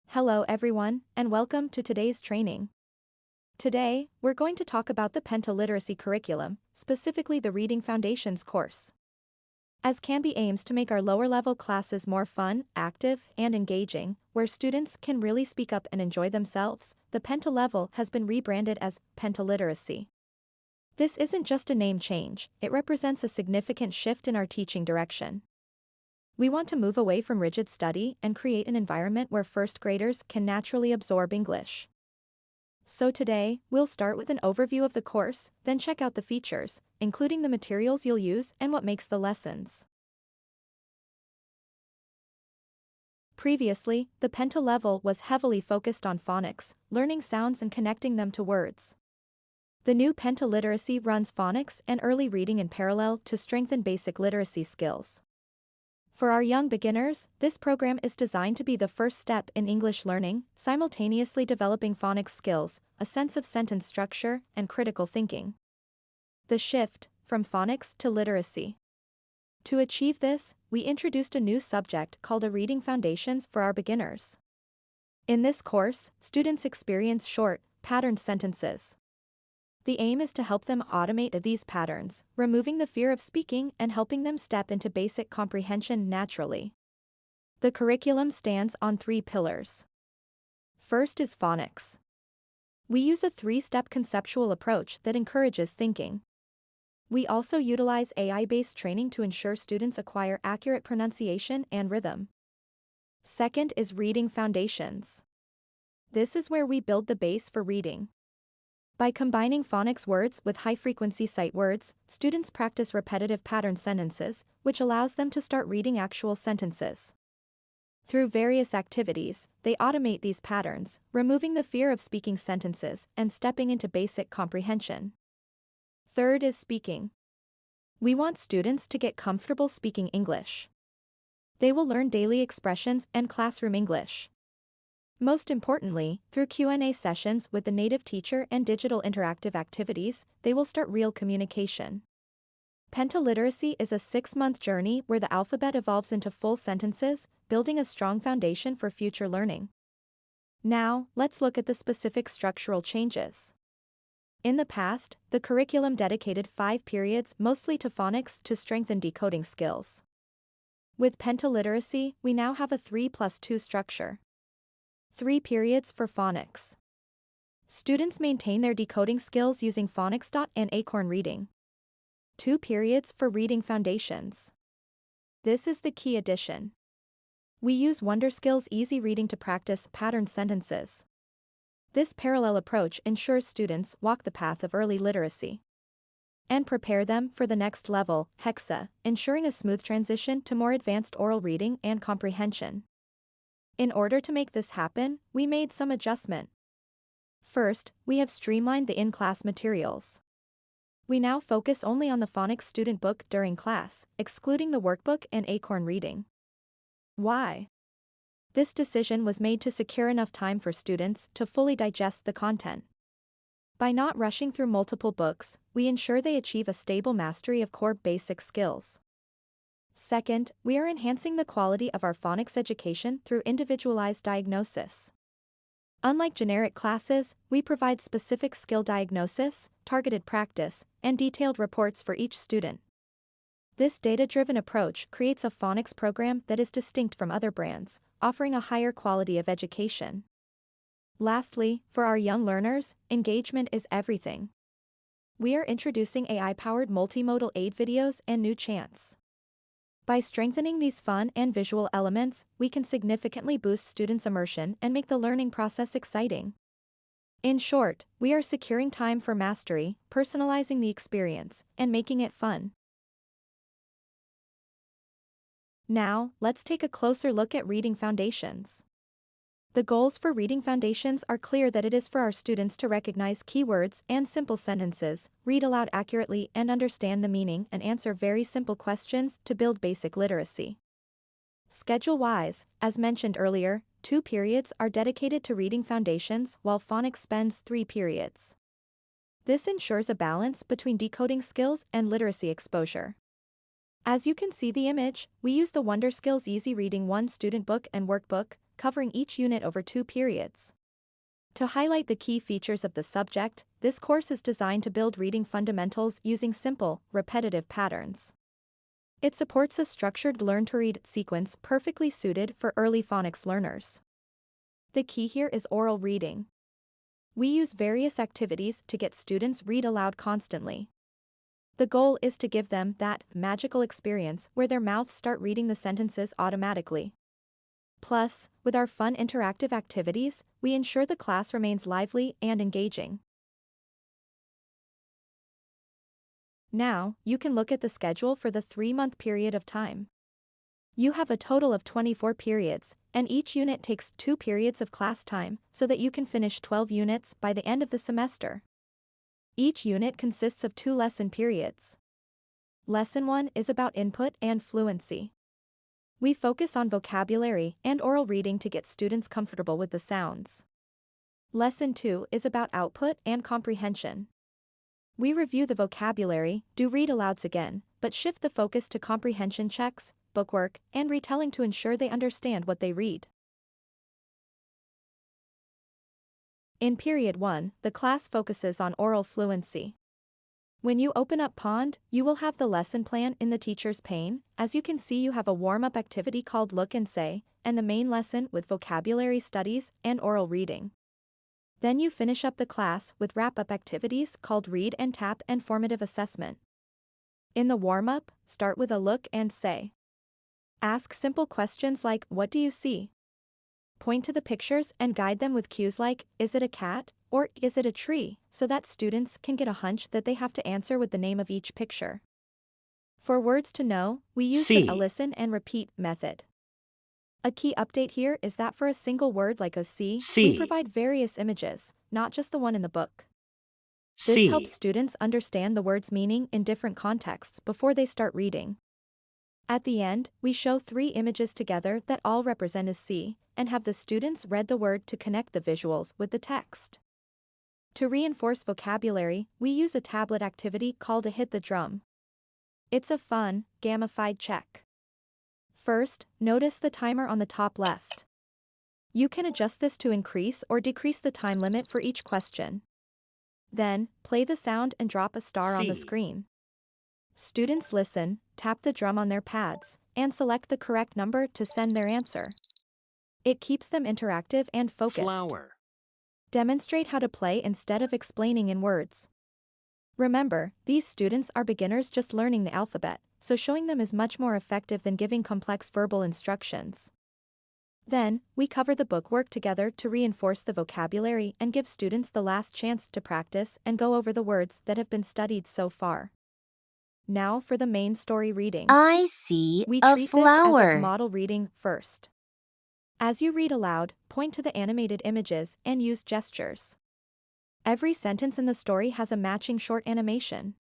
Hello everyone, and welcome to today's training. Today, we're going to talk about the Penta literacy curriculum, specifically the Reading Foundations course. As Canby aims to make our lower-level classes more fun, active, and engaging, where students can really speak up and enjoy themselves, the Penta level has been rebranded as Penta Literacy. This isn't just a name change, it represents a significant shift in our teaching direction. We want to move away from rigid study and create an environment where first graders can naturally absorb English. So today, we'll start with an overview of the course, then check out the features, including the materials you'll use and what makes the lessons. Previously, the Penta level was heavily focused on phonics, learning sounds and connecting them to words. The new Penta literacy runs phonics and early reading in parallel to strengthen basic literacy skills. For our young beginners, this program is designed to be the first step in English learning, simultaneously developing phonics skills, a sense of sentence structure, and critical thinking. The shift from phonics to literacy. To achieve this, we introduced a new subject called a Reading Foundations for our beginners. In this course, students experience short, patterned sentences. The aim is to help them automate these patterns, removing the fear of speaking and helping them step into basic comprehension naturally. The curriculum stands on 3 pillars. First is phonics. We use a 3-step conceptual approach that encourages thinking. We also utilize AI-based training to ensure students acquire accurate pronunciation and rhythm. Second is reading foundations. This is where we build the base for reading. By combining phonics words with high-frequency sight words, students practice repetitive pattern sentences, which allows them to start reading actual sentences. Through various activities, they automate these patterns, removing the fear of speaking sentences and stepping into basic comprehension. Third is speaking. We want students to get comfortable speaking English. They will learn daily expressions and classroom English. Most importantly, through Q&A sessions with the native teacher and digital interactive activities, they will start real communication. Penta literacy is a 6-month journey where the alphabet evolves into full sentences, building a strong foundation for future learning. Now, let's look at the specific structural changes. In the past, the curriculum dedicated 5 periods mostly to phonics to strengthen decoding skills. With Penta literacy, we now have a 3+2 structure. 3 periods for phonics. Students maintain their decoding skills using phonics. And Acorn reading. 2 periods for reading foundations. This is the key addition. We use WonderSkills Easy Reading to practice patterned sentences. This parallel approach ensures students walk the path of early literacy and prepare them for the next level, Hexa, ensuring a smooth transition to more advanced oral reading and comprehension. In order to make this happen, we made some adjustment. First, we have streamlined the in-class materials. We now focus only on the phonics student book during class, excluding the workbook and Acorn reading. Why? This decision was made to secure enough time for students to fully digest the content. By not rushing through multiple books, we ensure they achieve a stable mastery of core basic skills. Second, we are enhancing the quality of our phonics education through individualized diagnosis. Unlike generic classes, we provide specific skill diagnosis, targeted practice, and detailed reports for each student. This data-driven approach creates a phonics program that is distinct from other brands, offering a higher quality of education. Lastly, for our young learners, engagement is everything. We are introducing AI-powered multimodal aid videos and new chants. By strengthening these fun and visual elements, we can significantly boost students' immersion and make the learning process exciting. In short, we are securing time for mastery, personalizing the experience, and making it fun. Now, let's take a closer look at reading foundations. The goals for reading foundations are clear that it is for our students to recognize keywords and simple sentences, read aloud accurately and understand the meaning and answer very simple questions to build basic literacy. Schedule-wise, as mentioned earlier, 2 periods are dedicated to reading foundations while phonics spends 3 periods. This ensures a balance between decoding skills and literacy exposure. As you can see the image, we use the Wonder Skills Easy Reading 1 student book and workbook, covering each unit over 2 periods. To highlight the key features of the subject, this course is designed to build reading fundamentals using simple, repetitive patterns. It supports a structured learn-to-read sequence perfectly suited for early phonics learners. The key here is oral reading. We use various activities to get students read aloud constantly. The goal is to give them that magical experience where their mouths start reading the sentences automatically. Plus, with our fun interactive activities, we ensure the class remains lively and engaging. Now, you can look at the schedule for the 3-month period of time. You have a total of 24 periods, and each unit takes 2 periods of class time so that you can finish 12 units by the end of the semester. Each unit consists of 2 lesson periods. Lesson 1 is about input and fluency. We focus on vocabulary and oral reading to get students comfortable with the sounds. Lesson 2 is about output and comprehension. We review the vocabulary, do read-alouds again, but shift the focus to comprehension checks, bookwork, and retelling to ensure they understand what they read. In Period 1, the class focuses on oral fluency. When you open up Pond, you will have the lesson plan in the teacher's pane. As you can see, you have a warm-up activity called Look and Say, and the main lesson with vocabulary studies and oral reading. Then you finish up the class with wrap-up activities called Read and Tap and Formative Assessment. In the warm-up, start with a look and say. Ask simple questions like, what do you see? Point to the pictures and guide them with cues like, is it a cat, or is it a tree, so that students can get a hunch that they have to answer with the name of each picture. For words to know, we use the listen and repeat method. A key update here is that for a single word like a see, we provide various images, not just the one in the book. This helps students understand the word's meaning in different contexts before they start reading. At the end, we show 3 images together that all represent a see, and have the students read the word to connect the visuals with the text. To reinforce vocabulary, we use a tablet activity called a Hit the Drum. It's a fun, gamified check. First, notice the timer on the top left. You can adjust this to increase or decrease the time limit for each question. Then, play the sound and drop a star on the screen. Students listen, tap the drum on their pads, and select the correct number to send their answer. It keeps them interactive and focused. Flower. Demonstrate how to play instead of explaining in words. Remember, these students are beginners just learning the alphabet, so showing them is much more effective than giving complex verbal instructions. Then, we cover the bookwork together to reinforce the vocabulary and give students the last chance to practice and go over the words that have been studied so far. Now for the main story reading. I see We a treat this as flower. a model reading first. As you read aloud, point to the animated images and use gestures. Every sentence in the story has a matching short animation.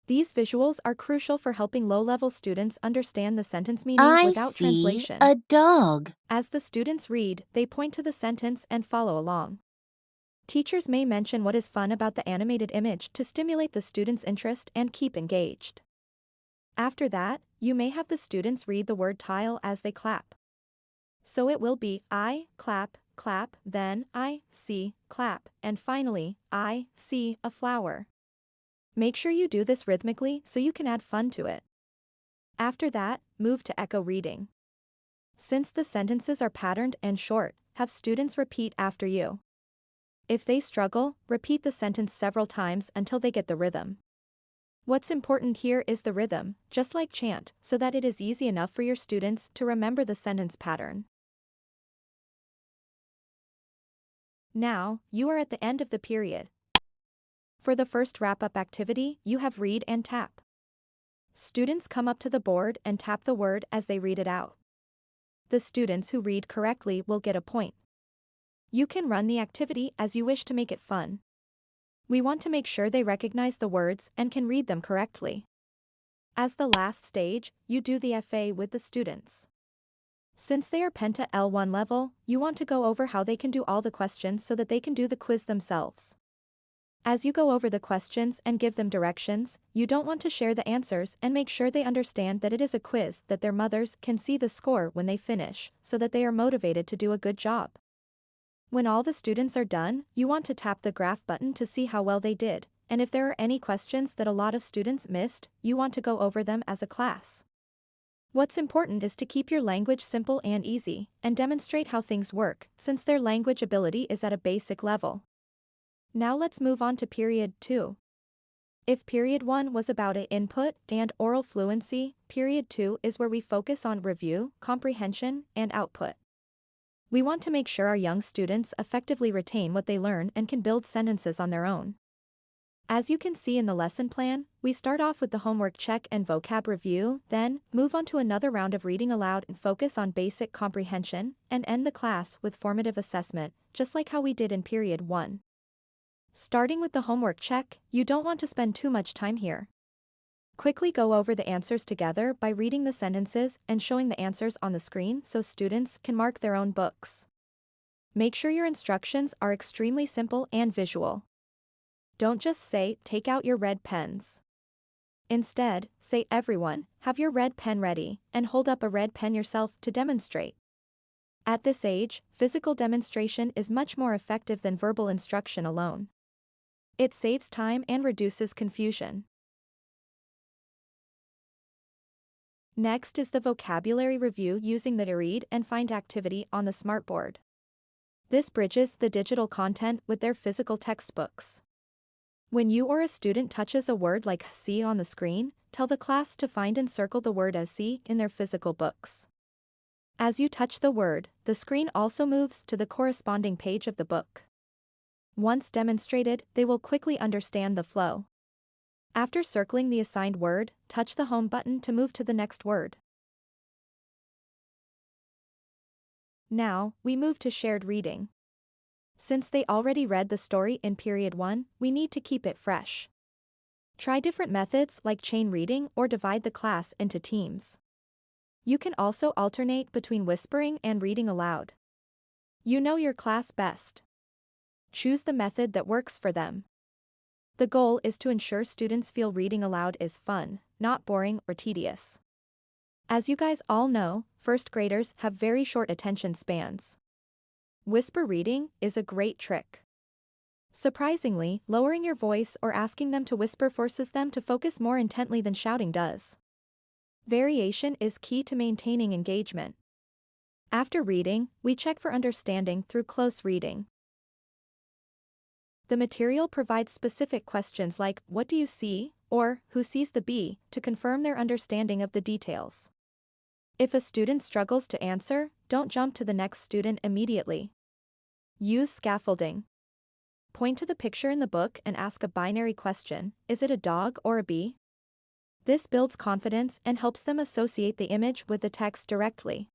These visuals are crucial for helping low-level students understand the sentence meaning I without see translation. a dog. As the students read, they point to the sentence and follow along. Teachers may mention what is fun about the animated image to stimulate the students' interest and keep engaged. After that, you may have the students read the word tile as they clap. So it will be I, clap, clap, then I, see, clap, and finally, I, see, a flower. Make sure you do this rhythmically so you can add fun to it. After that, move to echo reading. Since the sentences are patterned and short, have students repeat after you. If they struggle, repeat the sentence several times until they get the rhythm. What's important here is the rhythm, just like chant, so that it is easy enough for your students to remember the sentence pattern. Now, you are at the end of the period. For the first wrap-up activity, you have read and tap. Students come up to the board and tap the word as they read it out. The students who read correctly will get a point. You can run the activity as you wish to make it fun. We want to make sure they recognize the words and can read them correctly. As the last stage, you do the FA with the students. Since they are Penta L1 level, you want to go over how they can do all the questions so that they can do the quiz themselves. As you go over the questions and give them directions, you don't want to share the answers and make sure they understand that it is a quiz that their mothers can see the score when they finish, so that they are motivated to do a good job. When all the students are done, you want to tap the graph button to see how well they did, and if there are any questions that a lot of students missed, you want to go over them as a class. What's important is to keep your language simple and easy, and demonstrate how things work, since their language ability is at a basic level. Now let's move on to period 2. If period 1 was about input and oral fluency, period 2 is where we focus on review, comprehension, and output. We want to make sure our young students effectively retain what they learn and can build sentences on their own. As you can see in the lesson plan, we start off with the homework check and vocab review, then move on to another round of reading aloud and focus on basic comprehension, and end the class with formative assessment, just like how we did in period 1. Starting with the homework check, you don't want to spend too much time here. Quickly go over the answers together by reading the sentences and showing the answers on the screen so students can mark their own books. Make sure your instructions are extremely simple and visual. Don't just say, "Take out your red pens." Instead, say, "Everyone, have your red pen ready," and hold up a red pen yourself to demonstrate. At this age, physical demonstration is much more effective than verbal instruction alone. It saves time and reduces confusion. Next is the vocabulary review using the read and find activity on the smartboard. This bridges the digital content with their physical textbooks. When you or a student touches a word like see on the screen, tell the class to find and circle the word as see in their physical books. As you touch the word, the screen also moves to the corresponding page of the book. Once demonstrated, they will quickly understand the flow. After circling the assigned word, touch the home button to move to the next word. Now, we move to shared reading. Since they already read the story in period 1, we need to keep it fresh. Try different methods like chain reading or divide the class into teams. You can also alternate between whispering and reading aloud. You know your class best. Choose the method that works for them. The goal is to ensure students feel reading aloud is fun, not boring or tedious. As you guys all know, first graders have very short attention spans. Whisper reading is a great trick. Surprisingly, lowering your voice or asking them to whisper forces them to focus more intently than shouting does. Variation is key to maintaining engagement. After reading, we check for understanding through close reading. The material provides specific questions like, "What do you see?" or "Who sees the bee?" to confirm their understanding of the details. If a student struggles to answer, don't jump to the next student immediately. Use scaffolding. Point to the picture in the book and ask a binary question, is it a dog or a bee? This builds confidence and helps them associate the image with the text directly.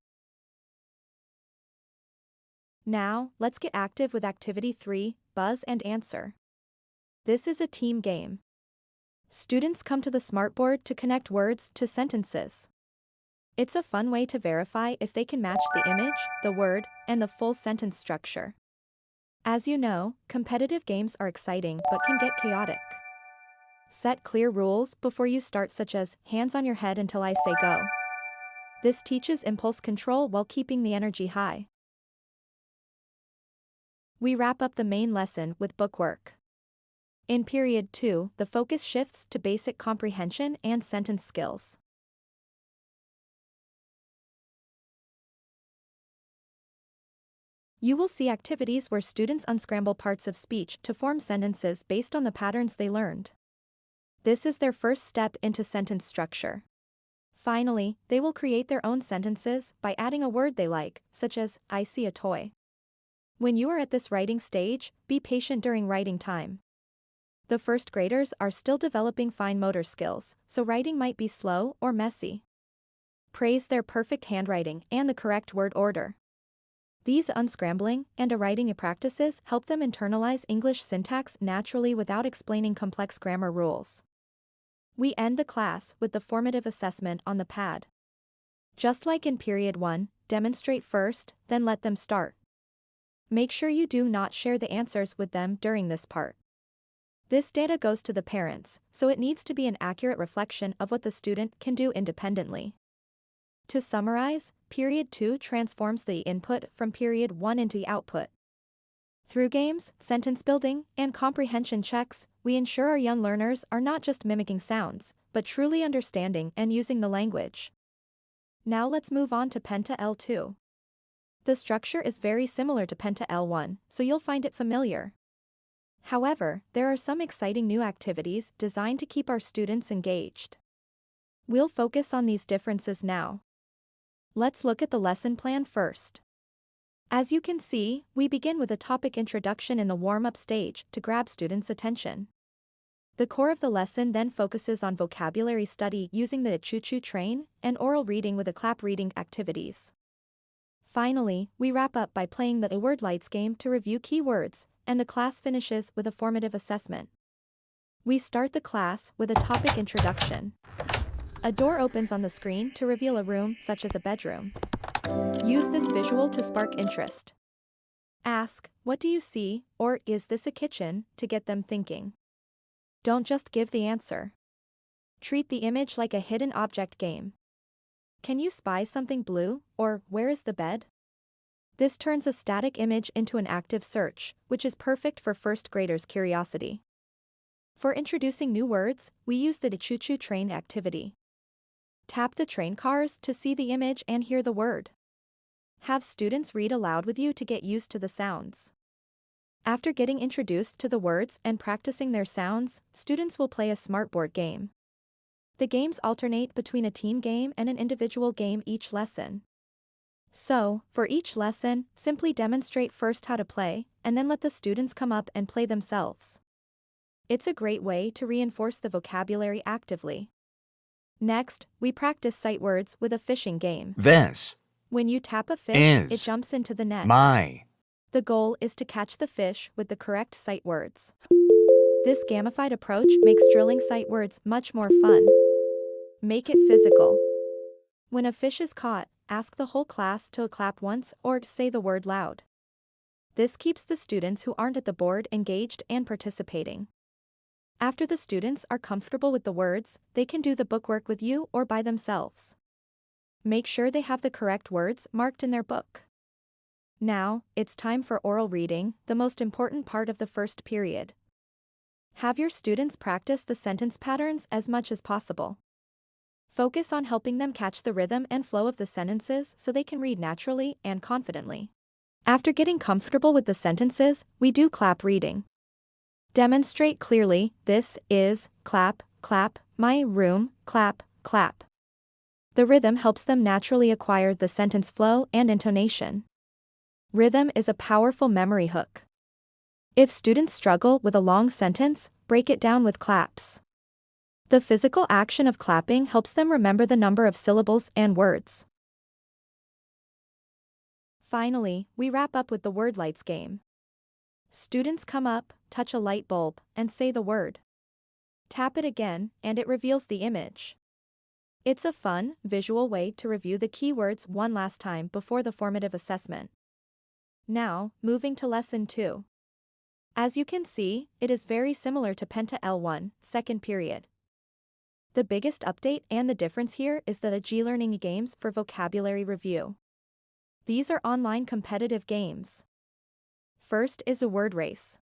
Now, let's get active with Activity 3, Buzz and Answer. This is a team game. Students come to the smartboard to connect words to sentences. It's a fun way to verify if they can match the image, the word, and the full sentence structure. As you know, competitive games are exciting but can get chaotic. Set clear rules before you start, such as, hands on your head until I say go. This teaches impulse control while keeping the energy high. We wrap up the main lesson with bookwork. In period 2, the focus shifts to basic comprehension and sentence skills. You will see activities where students unscramble parts of speech to form sentences based on the patterns they learned. This is their first step into sentence structure. Finally, they will create their own sentences by adding a word they like, such as, I see a toy. When you are at this writing stage, be patient during writing time. The first graders are still developing fine motor skills, so writing might be slow or messy. Praise their perfect handwriting and the correct word order. These unscrambling and writing practices help them internalize English syntax naturally without explaining complex grammar rules. We end the class with the formative assessment on the pad. Just like in period 1, demonstrate first, then let them start. Make sure you do not share the answers with them during this part. This data goes to the parents, so it needs to be an accurate reflection of what the student can do independently. To summarize, Period 2 transforms the input from Period 1 into the output. Through games, sentence building, and comprehension checks, we ensure our young learners are not just mimicking sounds, but truly understanding and using the language. Now let's move on to Penta L2. The structure is very similar to Penta L1, so you'll find it familiar. However, there are some exciting new activities designed to keep our students engaged. We'll focus on these differences now. Let's look at the lesson plan first. As you can see, we begin with a topic introduction in the warm-up stage to grab students' attention. The core of the lesson then focuses on vocabulary study using the choo-choo train and oral reading with the clap reading activities. Finally, we wrap up by playing the word lights game to review keywords, and the class finishes with a formative assessment. We start the class with a topic introduction. A door opens on the screen to reveal a room such as a bedroom. Use this visual to spark interest. Ask, "What do you see?" or "Is this a kitchen?" to get them thinking. Don't just give the answer. Treat the image like a hidden object game. "Can you spy something blue?" or "Where is the bed?" This turns a static image into an active search, which is perfect for first graders' curiosity. For introducing new words, we use the choo-choo train activity. Tap the train cars to see the image and hear the word. Have students read aloud with you to get used to the sounds. After getting introduced to the words and practicing their sounds, students will play a smartboard game. The games alternate between a team game and an individual game each lesson. So, for each lesson, simply demonstrate first how to play, and then let the students come up and play themselves. It's a great way to reinforce the vocabulary actively. Next, we practice sight words with a fishing game. This When you tap a fish, it is jumps into the net. my The goal is to catch the fish with the correct sight words. This gamified approach makes drilling sight words much more fun. Make it physical. When a fish is caught, ask the whole class to clap once or say the word loud. This keeps the students who aren't at the board engaged and participating. After the students are comfortable with the words, they can do the bookwork with you or by themselves. Make sure they have the correct words marked in their book. Now, it's time for oral reading, the most important part of the first period. Have your students practice the sentence patterns as much as possible. Focus on helping them catch the rhythm and flow of the sentences so they can read naturally and confidently. After getting comfortable with the sentences, we do clap reading. Demonstrate clearly, "This is, clap, clap, my room, clap, clap." The rhythm helps them naturally acquire the sentence flow and intonation. Rhythm is a powerful memory hook. If students struggle with a long sentence, break it down with claps. The physical action of clapping helps them remember the number of syllables and words. Finally, we wrap up with the word lights game. Students come up, touch a light bulb, and say the word. Tap it again, and it reveals the image. It's a fun, visual way to review the keywords one last time before the formative assessment. Now, moving to Lesson 2. As you can see, it is very similar to Penta L1, second period. The biggest update and the difference here is the G-learning games for vocabulary review. These are online competitive games. First is a word race.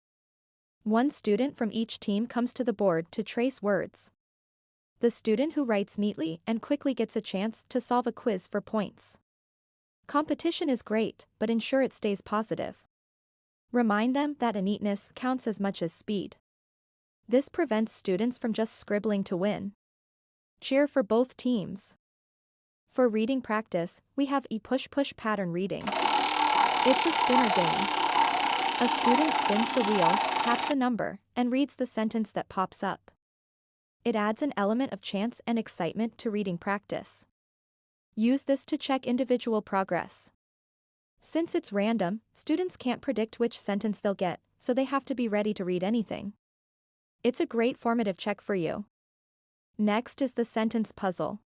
One student from each team comes to the board to trace words. The student who writes neatly and quickly gets a chance to solve a quiz for points. Competition is great, but ensure it stays positive. Remind them that neatness counts as much as speed. This prevents students from just scribbling to win. Cheer for both teams. For reading practice, we have a push-push pattern reading. It's a spinner game. A student spins the wheel, taps a number, and reads the sentence that pops up. It adds an element of chance and excitement to reading practice. Use this to check individual progress. Since it's random, students can't predict which sentence they'll get, so they have to be ready to read anything. It's a great formative check for you. Next is the sentence puzzle.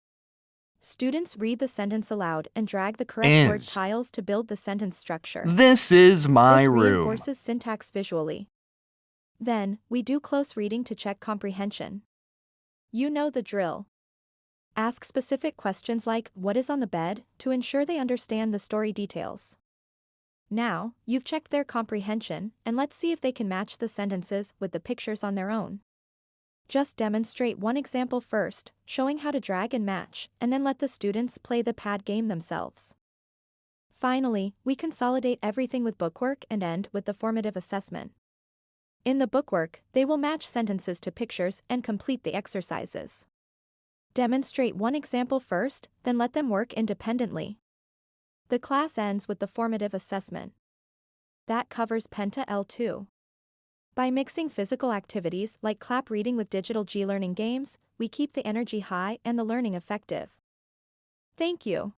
Students read the sentence aloud and drag the correct word tiles to build the sentence structure. This is my This room. reinforces syntax visually. Then, we do close reading to check comprehension. You know the drill. Ask specific questions like, "What is on the bed?" to ensure they understand the story details. Now, you've checked their comprehension, and let's see if they can match the sentences with the pictures on their own. Just demonstrate one example first, showing how to drag and match, and then let the students play the pad game themselves. Finally, we consolidate everything with bookwork and end with the formative assessment. In the bookwork, they will match sentences to pictures and complete the exercises. Demonstrate one example first, then let them work independently. The class ends with the formative assessment. That covers Penta L2. By mixing physical activities like clap reading with digital G-learning games, we keep the energy high and the learning effective. Thank you.